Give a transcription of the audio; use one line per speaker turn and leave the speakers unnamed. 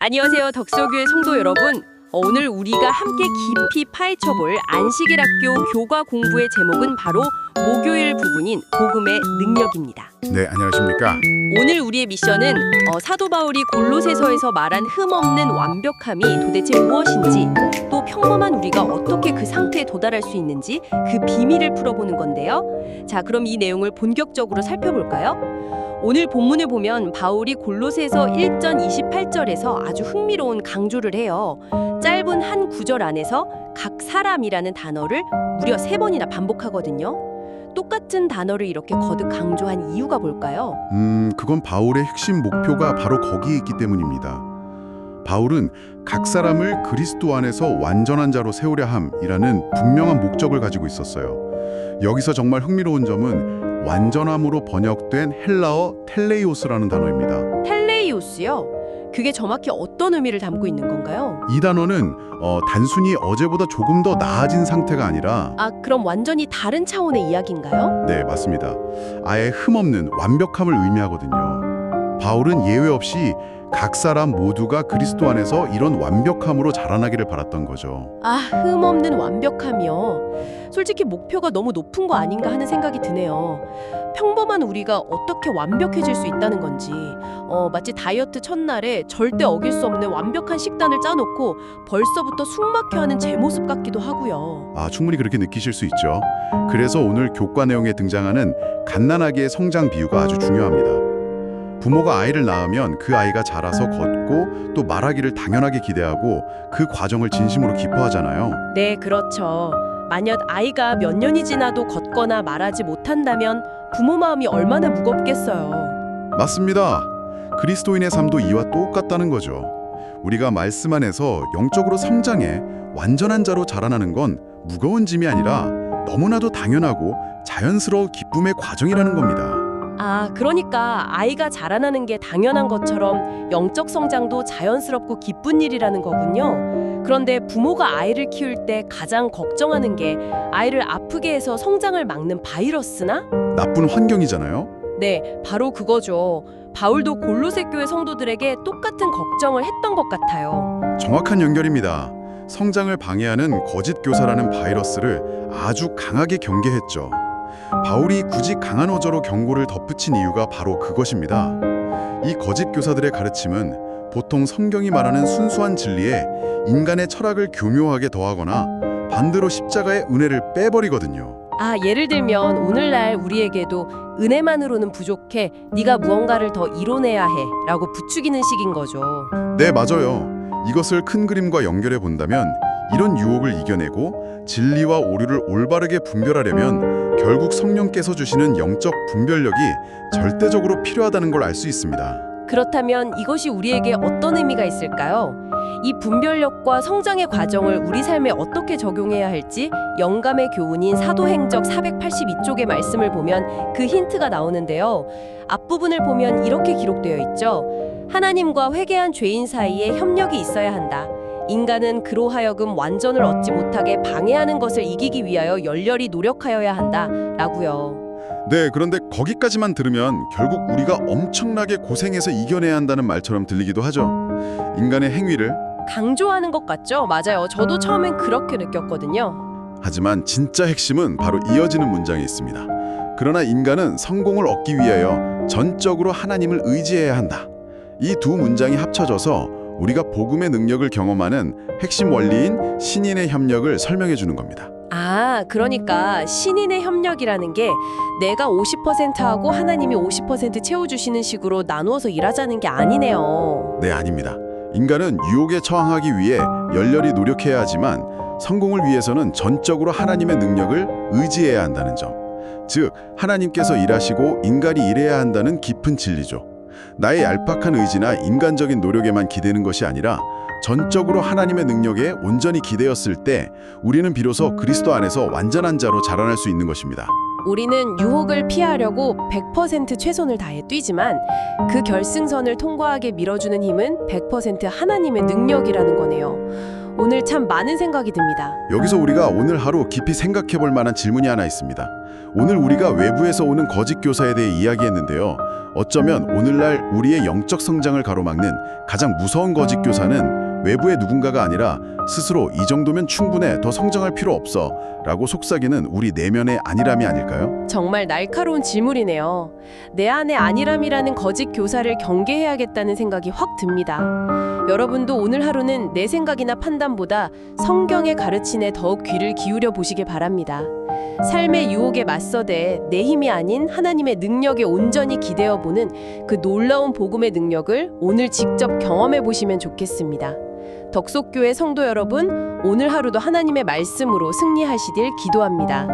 안녕하세요, 덕소교회 성도 여러분. 오늘 우리가 함께 깊이 파헤쳐볼 안식일학교 교과 공부의 제목은 바로 목요일 부분인 복음의 능력입니다.
네, 안녕하십니까.
오늘 우리의 미션은 사도 바울이 골로새서에서 말한 흠없는 완벽함이 도대체 무엇인지, 또 평범한 우리가 어떻게 그 상태에 도달할 수 있는지 그 비밀을 풀어보는 건데요. 자, 그럼 이 내용을 본격적으로 살펴볼까요? 오늘 본문을 보면 바울이 골로새서 1장 28절에서 아주 흥미로운 강조를 해요. 짧은 한 구절 안에서 각 사람이라는 단어를 무려 3번이나 반복하거든요. 똑같은 단어를 이렇게 거듭 강조한 이유가 뭘까요?
그건 바울의 핵심 목표가 바로 거기에 있기 때문입니다. 바울은 각 사람을 그리스도 안에서 완전한 자로 세우려 함이라는 분명한 목적을 가지고 있었어요. 여기서 정말 흥미로운 점은 완전함으로 번역된 헬라어 텔레이오스라는 단어입니다.
텔레이오스요? 그게 정확히 어떤 의미를 담고 있는 건가요?
이 단어는 단순히 어제보다 조금 더 나아진 상태가 아니라
그럼 완전히 다른 차원의 이야기인가요?
네, 맞습니다. 아예 흠없는 완벽함을 의미하거든요. 바울은 예외 없이 각 사람 모두가 그리스도 안에서 이런 완벽함으로 자라나기를 바랐던 거죠.
흠없는 완벽함이요. 솔직히 목표가 너무 높은 거 아닌가 하는 생각이 드네요. 평범한 우리가 어떻게 완벽해질 수 있다는 건지, 마치 다이어트 첫날에 절대 어길 수 없는 완벽한 식단을 짜놓고 벌써부터 숨막혀하는 제 모습 같기도 하고요.
충분히 그렇게 느끼실 수 있죠. 그래서 오늘 교과 내용에 등장하는 갓난아기의 성장 비유가 아주 중요합니다. 부모가 아이를 낳으면 그 아이가 자라서 걷고 또 말하기를 당연하게 기대하고 그 과정을 진심으로 기뻐하잖아요.
네, 그렇죠. 만약 아이가 몇 년이 지나도 걷거나 말하지 못한다면 부모 마음이 얼마나 무겁겠어요.
맞습니다. 그리스도인의 삶도 이와 똑같다는 거죠. 우리가 말씀 안에서 영적으로 성장해 완전한 자로 자라나는 건 무거운 짐이 아니라 너무나도 당연하고 자연스러운 기쁨의 과정이라는 겁니다.
그러니까 아이가 자라나는 게 당연한 것처럼 영적 성장도 자연스럽고 기쁜 일이라는 거군요. 그런데 부모가 아이를 키울 때 가장 걱정하는 게 아이를 아프게 해서 성장을 막는 바이러스나?
나쁜 환경이잖아요.
네, 바로 그거죠. 바울도 골로새 교회 성도들에게 똑같은 걱정을 했던 것 같아요.
정확한 연결입니다. 성장을 방해하는 거짓 교사라는 바이러스를 아주 강하게 경계했죠. 바울이 굳이 강한 어조로 경고를 덧붙인 이유가 바로 그것입니다. 이 거짓 교사들의 가르침은 보통 성경이 말하는 순수한 진리에 인간의 철학을 교묘하게 더하거나 반대로 십자가의 은혜를 빼버리거든요.
예를 들면 오늘날 우리에게도 은혜만으로는 부족해, 네가 무언가를 더 이뤄내야 해 라고 부추기는 식인 거죠.
네, 맞아요. 이것을 큰 그림과 연결해 본다면 이런 유혹을 이겨내고 진리와 오류를 올바르게 분별하려면 결국 성령께서 주시는 영적 분별력이 절대적으로 필요하다는 걸 알 수 있습니다.
그렇다면 이것이 우리에게 어떤 의미가 있을까요? 이 분별력과 성장의 과정을 우리 삶에 어떻게 적용해야 할지 영감의 교훈인 사도행적 482쪽의 말씀을 보면 그 힌트가 나오는데요. 앞부분을 보면 이렇게 기록되어 있죠. 하나님과 회개한 죄인 사이에 협력이 있어야 한다. 인간은 그로 하여금 완전을 얻지 못하게 방해하는 것을 이기기 위하여 열렬히 노력하여야 한다 라고요.
네, 그런데 거기까지만 들으면 결국 우리가 엄청나게 고생해서 이겨내야 한다는 말처럼 들리기도 하죠. 인간의 행위를
강조하는 것 같죠? 맞아요. 저도 처음엔 그렇게 느꼈거든요.
하지만 진짜 핵심은 바로 이어지는 문장에 있습니다. 그러나 인간은 성공을 얻기 위하여 전적으로 하나님을 의지해야 한다. 이 두 문장이 합쳐져서 우리가 복음의 능력을 경험하는 핵심 원리인 신인의 협력을 설명해 주는 겁니다.
그러니까 신인의 협력이라는 게 내가 50%하고 하나님이 50% 채워주시는 식으로 나누어서 일하자는 게 아니네요.
네, 아닙니다. 인간은 유혹에 처항하기 위해 열렬히 노력해야 하지만 성공을 위해서는 전적으로 하나님의 능력을 의지해야 한다는 점. 즉, 하나님께서 일하시고 인간이 일해야 한다는 깊은 진리죠. 나의 얄팍한 의지나 인간적인 노력에만 기대는 것이 아니라 전적으로 하나님의 능력에 온전히 기대었을 때 우리는 비로소 그리스도 안에서 완전한 자로 자라날 수 있는 것입니다.
우리는 유혹을 피하려고 100% 최선을 다해 뛰지만 그 결승선을 통과하게 밀어주는 힘은 100% 하나님의 능력이라는 거네요.
오늘 참 많은 생각이 듭니다.
여기서 우리가 오늘 하루 깊이 생각해 볼 만한 질문이 하나 있습니다. 오늘 우리가 외부에서 오는 거짓 교사에 대해 이야기했는데요. 어쩌면 오늘날 우리의 영적 성장을 가로막는 가장 무서운 거짓 교사는 외부의 누군가가 아니라 스스로 이 정도면 충분해, 더 성장할 필요 없어 라고 속삭이는 우리 내면의 안일함이 아닐까요?
정말 날카로운 질문이네요. 내 안의 안일함이라는 거짓 교사를 경계해야겠다는 생각이 확 듭니다. 여러분도 오늘 하루는 내 생각이나 판단보다 성경의 가르침에 더욱 귀를 기울여 보시길 바랍니다. 삶의 유혹에 맞서되 내 힘이 아닌 하나님의 능력에 온전히 기대어 보는 그 놀라운 복음의 능력을 오늘 직접 경험해 보시면 좋겠습니다. 덕속교회 성도 여러분, 오늘 하루도 하나님의 말씀으로 승리하시길 기도합니다.